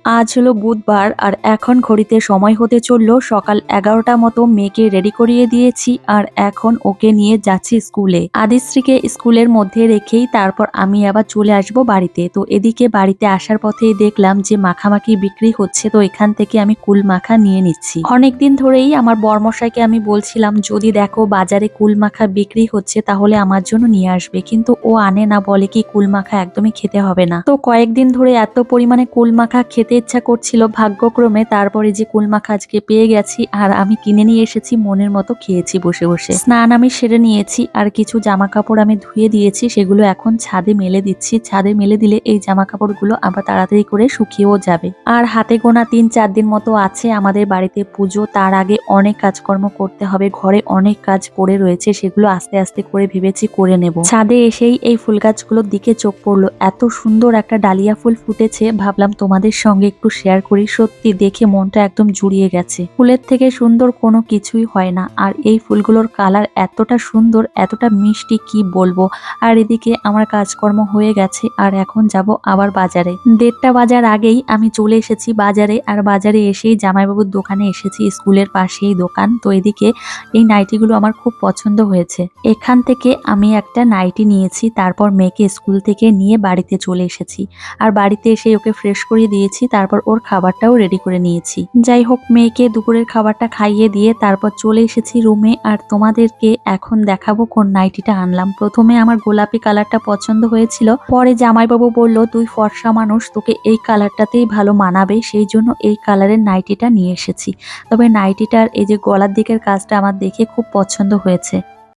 আজ হলো বুধবার আর এখন ঘড়িতে সময় হতে চললো সকাল 11টা মতো। মেয়েকে রেডি করিয়ে দিয়েছি আর এখন ওকে নিয়ে যাচ্ছি স্কুলে। আদিশ্রীকে স্কুলের মধ্যে রেখেই তারপর আমি আবার চলে আসব বাড়িতে। তো এদিকে বাড়িতে আসার পথেই দেখলাম যে মাখামাখি বিক্রি হচ্ছে, তো এখান থেকে আমি কুল মাখা নিয়ে নিচ্ছি। অনেকদিন ধরেই আমার বরমশাইকে আমি বলছিলাম যদি দেখো বাজারে কুল মাখা বিক্রি হচ্ছে তাহলে আমার জন্য নিয়ে আসবে, কিন্তু ও আনে না, বলে কি কুল মাখা একদমই খেতে হবে না। তো কয়েকদিন ধরে এত পরিমাণে কুল মাখা খেতে ইচ্ছা করছিল, ভাগ্যক্রমে তারপরে যে কুল মাখা আজকে পেয়ে গেছি আর আমি কিনে নিয়ে এসেছি, মনের মতো খেয়েছি বসে বসে। স্নান আমি সেরে নিয়েছি আর কিছু জামা কাপড় আমি ধুয়ে দিয়েছি, সেগুলো এখন ছাদে মেলে দিচ্ছি। ছাদে মেলে দিলে এই জামা কাপড়গুলো আবার তাড়াতাড়ি করে শুকিয়েও যাবে। আর হাতে গোনা 3-4 দিন মতো আছে আমাদের বাড়িতে পুজো, তার আগে অনেক কাজকর্ম করতে হবে। ঘরে অনেক কাজ পড়ে রয়েছে, সেগুলো আস্তে আস্তে করে ভেবেছি করে নেব। ছাদে এসেই এই ফুল গাছগুলোর দিকে চোখ পড়লো, এত সুন্দর একটা ডালিয়া ফুল ফুটেছে, ভাবলাম তোমাদের সঙ্গে একটু শেয়ার করি। সত্যি দেখে মনটা একদম জুড়িয়ে গেছে। ফুলের থেকে সুন্দর কোনো কিছুই হয় না, আর এই ফুলগুলোর কালার এতটা সুন্দর, এতটা মিষ্টি, কি বলবো। আর এদিকে আমার কাজকর্ম হয়ে গেছে আর এখন যাব আবার বাজারে। 1:30টা বাজার আগেই আমি চলে এসেছি বাজারে, আর বাজারে এসেই জামাইবাবুর দোকানে এসেছি, স্কুলের পাশেই দোকান। তো এদিকে এই নাইটিগুলো আমার খুব পছন্দ হয়েছে। এখান থেকে আমি একটা নাইটি নিয়েছি, তারপর মেয়েকে স্কুল থেকে নিয়ে বাড়িতে চলে এসেছি। আর বাড়িতে এসে ওকে ফ্রেশ করিয়ে দিয়েছি, তারপর ওর খাবারটাও রেডি করে নিয়েছি। যাই হোক, মেয়েকে দুপুরের খাবারটা খাইয়ে দিয়ে তারপর চলে এসেছি রুমে। আর তোমাদেরকে এখন দেখাবো কোন নাইটিটা আনলাম। প্রথমে আমার গোলাপি কালারটা পছন্দ হয়েছিল, পরে জামাইবাবু বলল তুই ফর্সা মানুষ, তোকে এই কালারটাতেই ভালো মানাবে, সেই জন্য এই কালারের নাইটিটা নিয়ে এসেছি। তবে নাইটিটার এই যে গলার দিকের কাজটা আমার দেখে খুব পছন্দ হয়েছে।